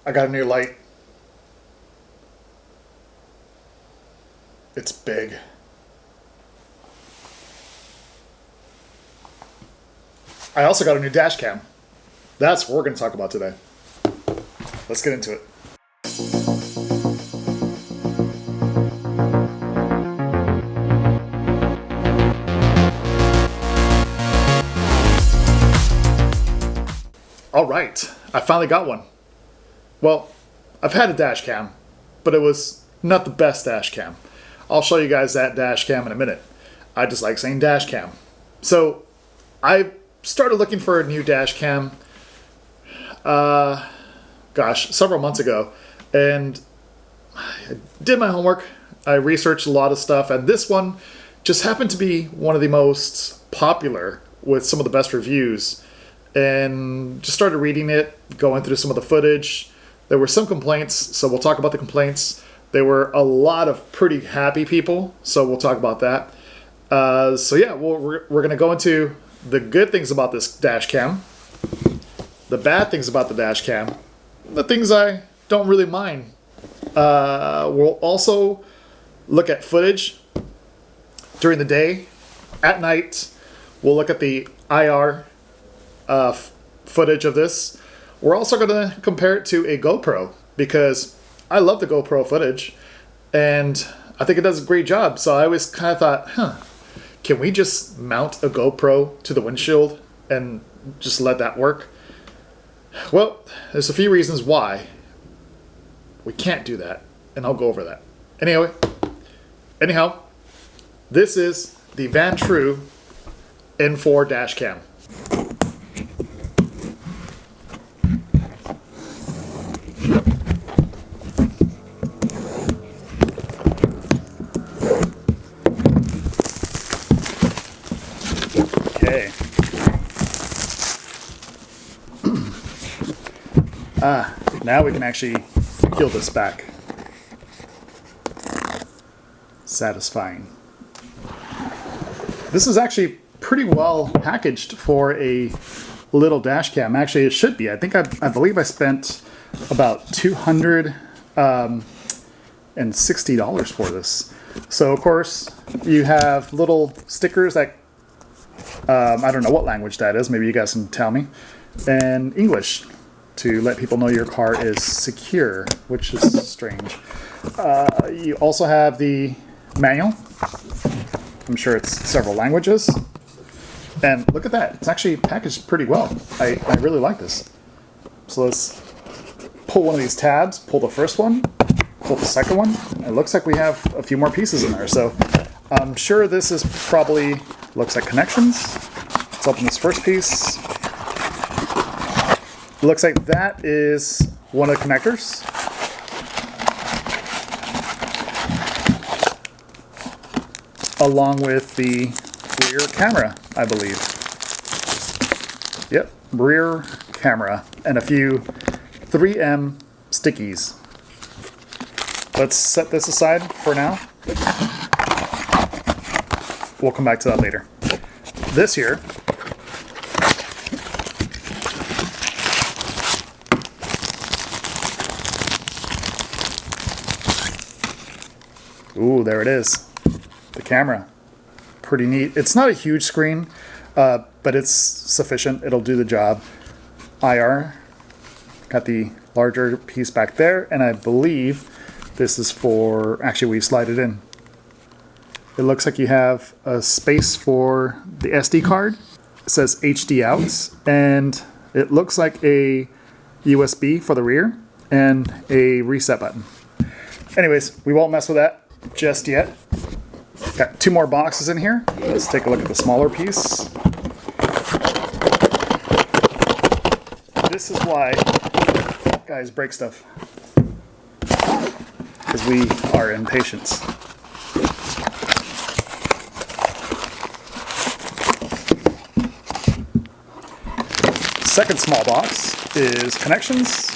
I got a new light. It's big. I also got a new dash cam. That's what we're going to talk about today. Let's get into it. All right, I finally got one. Well, I've had a dash cam, but it was not the best dash cam. I'll show you guys that dash cam in a minute. I just like saying dash cam. So I started looking for a new dash cam, several months ago, and I did my homework. I researched a lot of stuff, and this one just happened to be one of the most popular with some of the best reviews. And just started reading it, going through some of the footage. There were some complaints, so we'll talk about the complaints. There were a lot of pretty happy people, so we'll talk about that. We're going to go into the good things about this dash cam, the bad things about the dash cam, the things I don't really mind. We'll also look at footage during the day. At night, we'll look at the IR footage of this. We're also going to compare it to a GoPro because I love the GoPro footage and I think it does a great job. So I always kind of thought, can we just mount a GoPro to the windshield and just let that work? Well, there's a few reasons why we can't do that, and I'll go over that. Anyhow, this is the Vantrue N4 dash cam. Okay. Now we can actually peel this back. Satisfying. This is actually pretty well packaged for a little dash cam. Actually, it should be. I believe I spent about $260 for this. So of course you have little stickers that I don't know what language that is. Maybe you guys can tell me. And English to let people know your car is secure, which is strange. You also have the manual. I'm sure it's several languages. And look at that. It's actually packaged pretty well. I really like this. So let's pull one of these tabs, pull the first one, pull the second one. It looks like we have a few more pieces in there. So I'm sure this is probably, looks like connections. Let's open this first piece. It looks like that is one of the connectors. Along with the rear camera, I believe. Yep, rear camera and a few 3M stickies. Let's set this aside for now. We'll come back to that later. This here ooh, there it is. The camera. Pretty neat. It's not a huge screen, but it's sufficient. It'll do the job. IR. Got the larger piece back there, and I believe this is for, actually we slide it in. It looks like you have a space for the SD card. It says HD out, and it looks like a USB for the rear and a reset button. Anyways, we won't mess with that just yet. Got two more boxes in here. Let's take a look at the smaller piece. This is why guys break stuff, because we are impatient. Second small box is connections.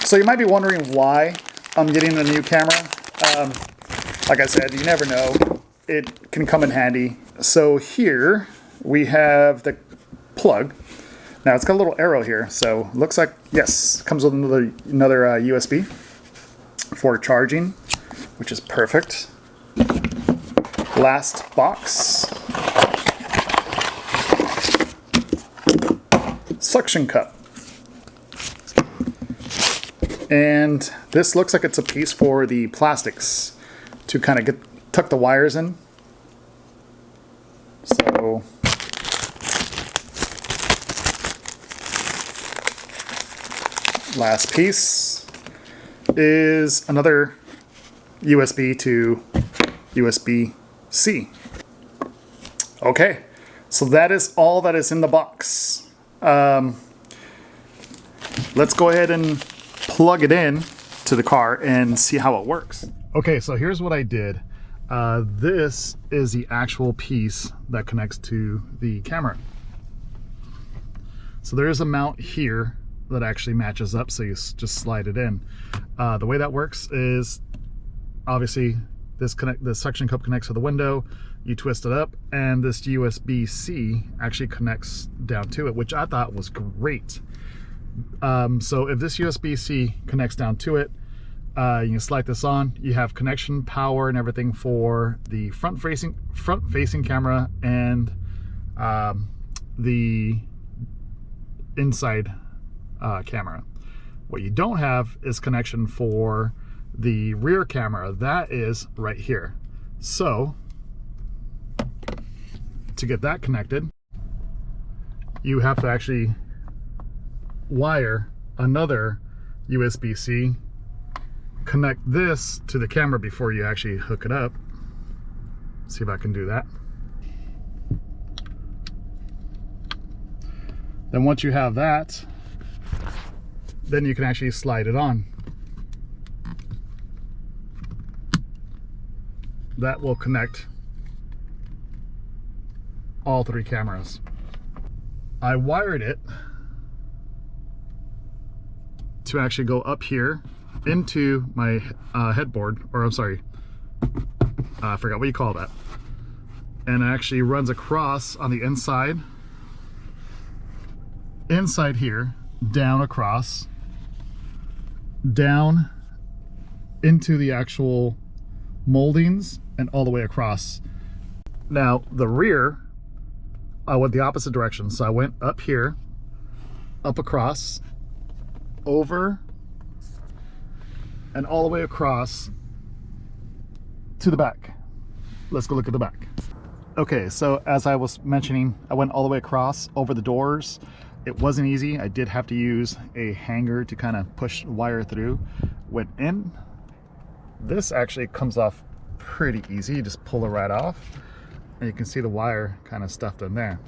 So you might be wondering why I'm getting a new camera. Like I said, you never know. It can come in handy. So here we have the plug Now it's got a little arrow here, so looks like, yes, comes with another USB for charging, which is perfect. Last box. Suction cup. And this looks like it's a piece for the plastics to kind of tuck the wires in. So last piece is another USB to USB-C. Okay, so that is all that is in the box. Let's go ahead and plug it in to the car and see how it works. Okay, so here's what I did. This is the actual piece that connects to the camera. So there is a mount here that actually matches up, so you just slide it in. The way that works is obviously this suction cup connects to the window, you twist it up, and this USB-C actually connects down to it, which I thought was great. So if this USB-C connects down to it, you can slide this on. You have connection, power, and everything for the front-facing camera and the inside camera. What you don't have is connection for the rear camera. That is right here. So to get that connected, you have to actually wire another USB-C, connect this to the camera before you actually hook it up. See if I can do that. Then once you have that, then you can actually slide it on. That will connect all three cameras. I wired it to actually go up here into my headboard, or I'm sorry, I forgot what you call that. And it actually runs across on the inside here, down across, down into the actual moldings, and all the way across. Now the rear, I went the opposite direction. So I went up here, up across, over, and all the way across to the back. Let's go look at the back. Okay, so as I was mentioning, I went all the way across over the doors. It wasn't easy. I did have to use a hanger to kind of push wire through. Went in. This actually comes off pretty easy. You just pull it right off, and you can see the wire kind of stuffed in there.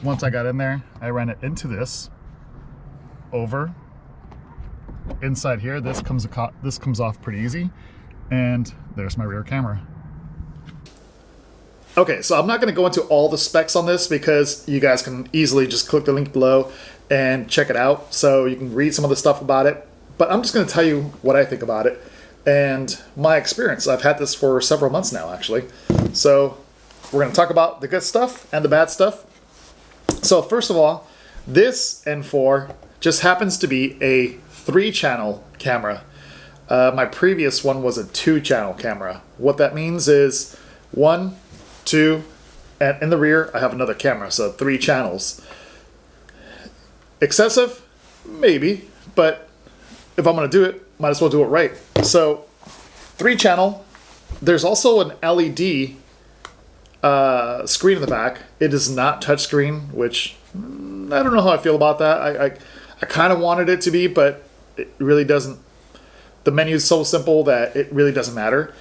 Once I got in there, I ran it into this, over, inside here. This comes off pretty easy, and there's my rear camera. Okay, so I'm not going to go into all the specs on this because you guys can easily just click the link below and check it out, so you can read some of the stuff about it. But I'm just going to tell you what I think about it and my experience. I've had this for several months now, actually. So we're going to talk about the good stuff and the bad stuff. So first of all, this N4 just happens to be a 3-channel camera. My previous one was a 2-channel camera. What that means is 1, 2, and in the rear I have another camera, so 3 channels. Excessive? Maybe, but if I'm going to do it, might as well do it right. So 3-channel. There's also an LED screen in the back. It is not touchscreen, which I don't know how I feel about that. I kind of wanted it to be, but it really doesn't. The menu is so simple that it really doesn't matter.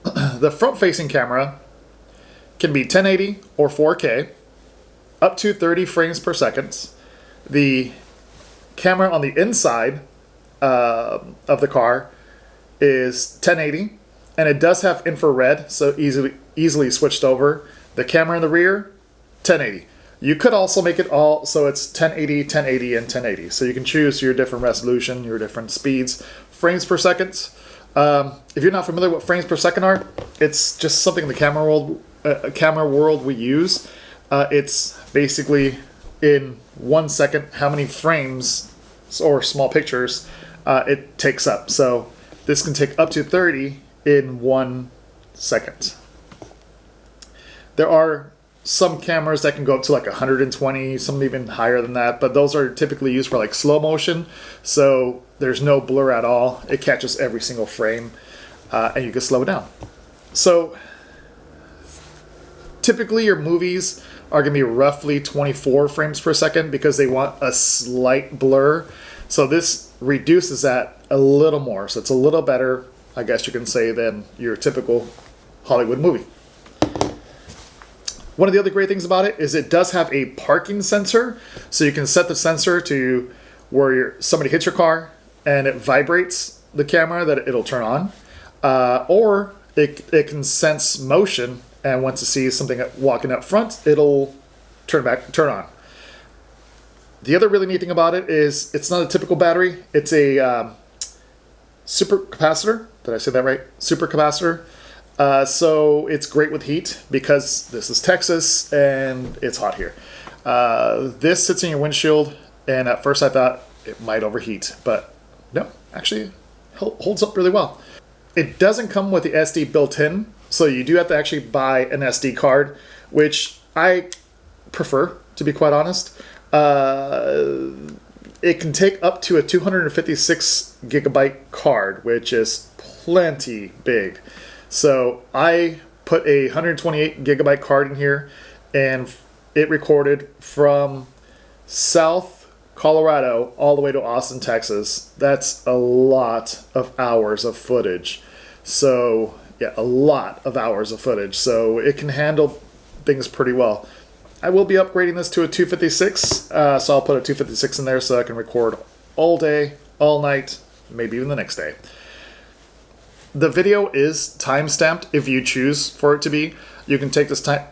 The front-facing camera can be 1080 or 4K, up to 30 frames per second. The camera on the inside of the car is 1080, and it does have infrared, so easily switched over. The camera in the rear, 1080. You could also make it all so it's 1080, 1080, and 1080. So you can choose your different resolution, your different speeds, frames per second. If you're not familiar with what frames per second are, it's just something in the camera world we use. It's basically in 1 second how many frames or small pictures it takes up. So this can take up to 30 in 1 second. There are some cameras that can go up to like 120, some even higher than that, but those are typically used for like slow motion, so there's no blur at all. It catches every single frame, and you can slow it down. So typically your movies are going to be roughly 24 frames per second because they want a slight blur. So this reduces that a little more. So it's a little better, I guess you can say, than your typical Hollywood movie. One of the other great things about it is it does have a parking sensor. So you can set the sensor to where somebody hits your car and it vibrates the camera that it'll turn on. Or it can sense motion, and once it sees something walking up front, it'll turn on. The other really neat thing about it is it's not a typical battery. It's a super capacitor. Did I say that right? Super capacitor. So it's great with heat because this is Texas and it's hot here. This sits in your windshield, and at first I thought it might overheat, but no, actually holds up really well. It doesn't come with the SD built in, so you do have to actually buy an SD card, which I prefer, to be quite honest. It can take up to a 256 gigabyte card, which is plenty big. So I put a 128 gigabyte card in here, and it recorded from South Colorado all the way to Austin, Texas. That's a lot of hours of footage. So yeah, a lot of hours of footage. So it can handle things pretty well. I will be upgrading this to a 256, so I'll put a 256 in there so I can record all day, all night, maybe even the next day. The video is time-stamped if you choose for it to be. You can take this time...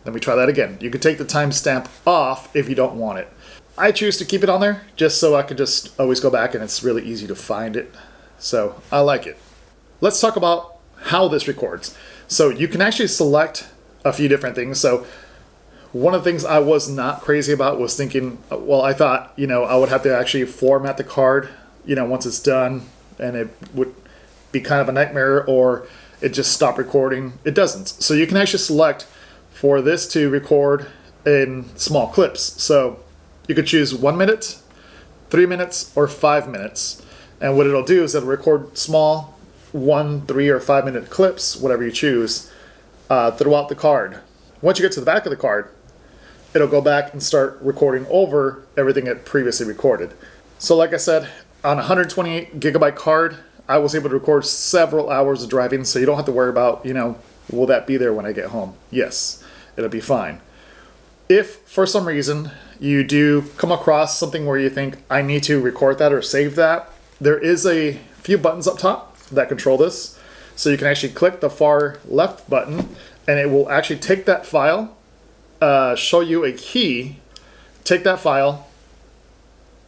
Let me try that again. You can take the timestamp off if you don't want it. I choose to keep it on there just so I can just always go back and it's really easy to find it. So I like it. Let's talk about how this records. So you can actually select a few different things. So one of the things I was not crazy about was thinking, well, I thought, I would have to actually format the card, once it's done, and it would be kind of a nightmare, or it just stopped recording. It doesn't. So you can actually select for this to record in small clips. So you could choose 1 minute, 3 minutes, or 5 minutes. And what it'll do is it'll record small 1, 3, or 5 minute clips, whatever you choose, throughout the card. Once you get to the back of the card, it'll go back and start recording over everything it previously recorded. So like I said, on a 128 gigabyte card, I was able to record several hours of driving, so you don't have to worry about, will that be there when I get home? Yes, it'll be fine. If for some reason you do come across something where you think I need to record that or save that, there is a few buttons up top that control this. So you can actually click the far left button and it will actually take that file, show you a key, take that file,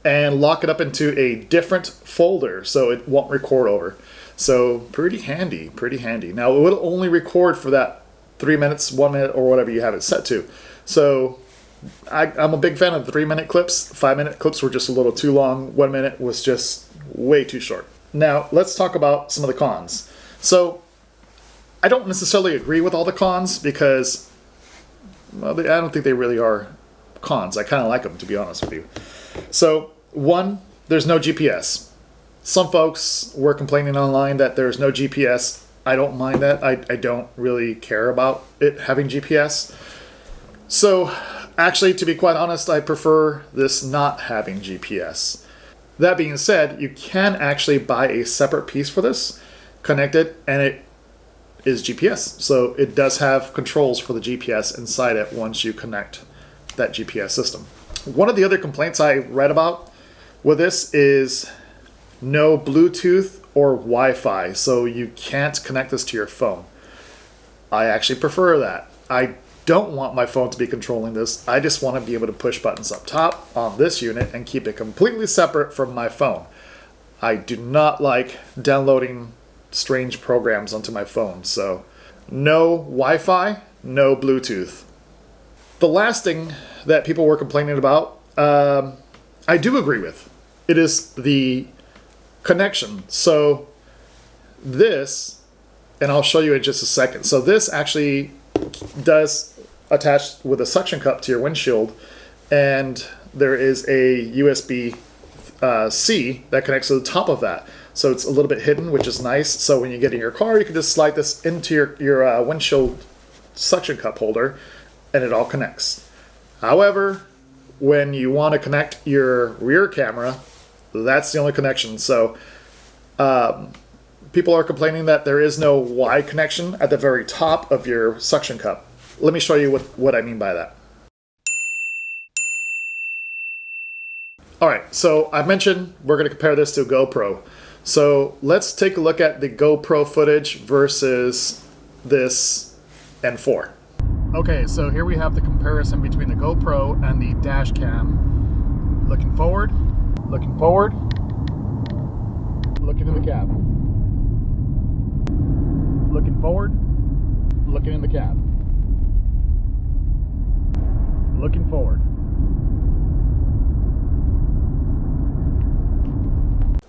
and lock it up into a different folder so it won't record over. So pretty handy, pretty handy. Now it will only record for that 3 minutes, 1 minute, or whatever you have it set to. So I'm a big fan of the 3 minute clips. 5 minute clips were just a little too long. 1 minute was just way too short. Now let's talk about some of the cons. So I don't necessarily agree with all the cons because, well, I don't think they really are cons. I kind of like them, to be honest with you. So one, there's no GPS. Some folks were complaining online that there's no GPS. I don't mind that. I don't really care about it having GPS. So actually, to be quite honest, I prefer this not having GPS. That being said, you can actually buy a separate piece for this, connect it, and it is GPS. So it does have controls for the GPS inside it once you connect that GPS system. One of the other complaints I read about with this is no Bluetooth or Wi-Fi, so you can't connect this to your phone. I actually prefer that. I don't want my phone to be controlling this. I just want to be able to push buttons up top on this unit and keep it completely separate from my phone. I do not like downloading strange programs onto my phone, so no Wi-Fi, no Bluetooth. The last thing that people were complaining about, I do agree with. It is the connection. So this, and I'll show you in just a second. So this actually does attach with a suction cup to your windshield, and there is a USB C that connects to the top of that. So it's a little bit hidden, which is nice. So when you get in your car, you can just slide this into your windshield suction cup holder, and it all connects. However, when you want to connect your rear camera, that's the only connection. So people are complaining that there is no Y connection at the very top of your suction cup. Let me show you what I mean by that. All right, so I mentioned we're going to compare this to a GoPro. So let's take a look at the GoPro footage versus this N4. Okay, so here we have the comparison between the GoPro and the dash cam. Looking forward, looking in the cab. Looking forward, looking in the cab. Looking forward.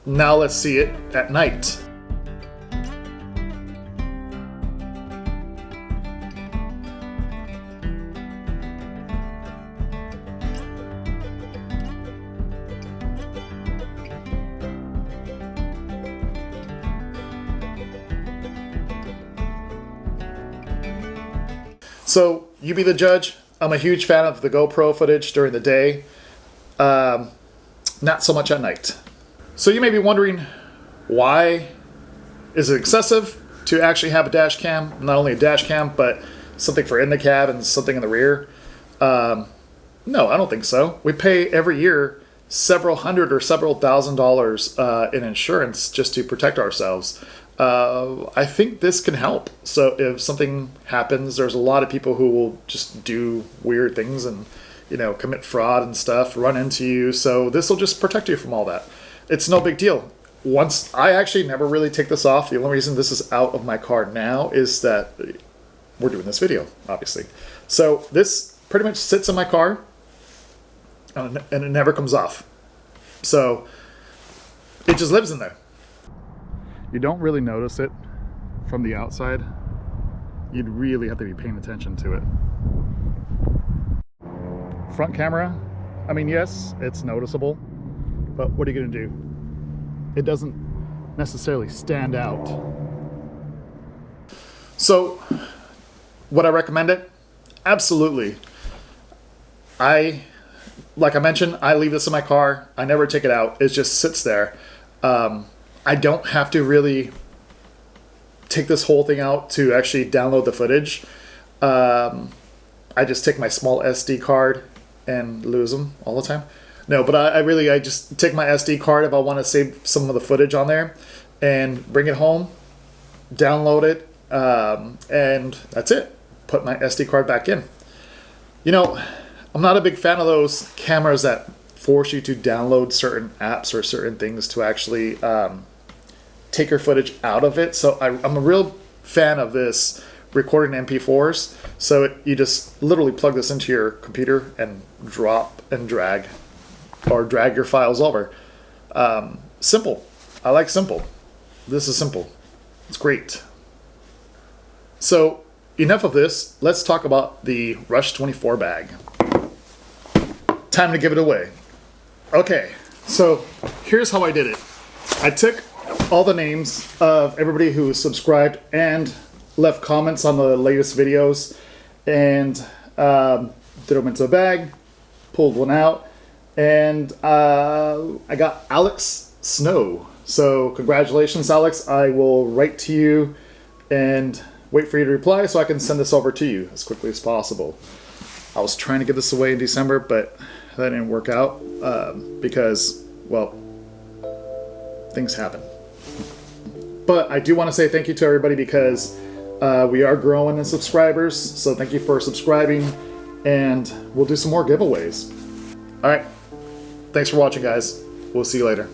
Now let's see it at night. So you be the judge. I'm a huge fan of the GoPro footage during the day, not so much at night. So you may be wondering, why is it excessive to actually have a dash cam? Not only a dash cam, but something for in the cab and something in the rear. No, I don't think so. We pay every year several hundred or several $1,000s in insurance just to protect ourselves. I think this can help. So if something happens, there's a lot of people who will just do weird things and, you know, commit fraud and stuff, run into you. So this will just protect you from all that. It's no big deal. Once I actually never really take this off. The only reason this is out of my car now is that we're doing this video, obviously. So this pretty much sits in my car and it never comes off. So it just lives in there. You don't really notice it from the outside. You'd really have to be paying attention to it. Front camera, I mean, yes, it's noticeable, but what are you gonna do? It doesn't necessarily stand out. So, would I recommend it? Absolutely. Like I mentioned, I leave this in my car. I never take it out. It just sits there. I don't have to really take this whole thing out to actually download the footage. I just take my small SD card and lose them all the time. No, but I just take my SD card if I want to save some of the footage on there and bring it home, download it, and that's it. Put my SD card back in. You know, I'm not a big fan of those cameras that force you to download certain apps or certain things to actually take your footage out of it. So I'm a real fan of this recording MP4s. So you just literally plug this into your computer and drop and drag, or drag your files over. Simple. I like simple. This is simple. It's great. So enough of this. Let's talk about the Rush 24 bag. Time to give it away. Okay, so here's how I did it. I took all the names of everybody who subscribed and left comments on the latest videos and threw them into a bag, pulled one out, and I got Alex Snow. So congratulations, Alex. I will write to you and wait for you to reply so I can send this over to you as quickly as possible. I was trying to give this away in December, but that didn't work out because, well, things happen. But I do want to say thank you to everybody because we are growing in subscribers. So thank you for subscribing, and we'll do some more giveaways. All right. Thanks for watching, guys. We'll see you later.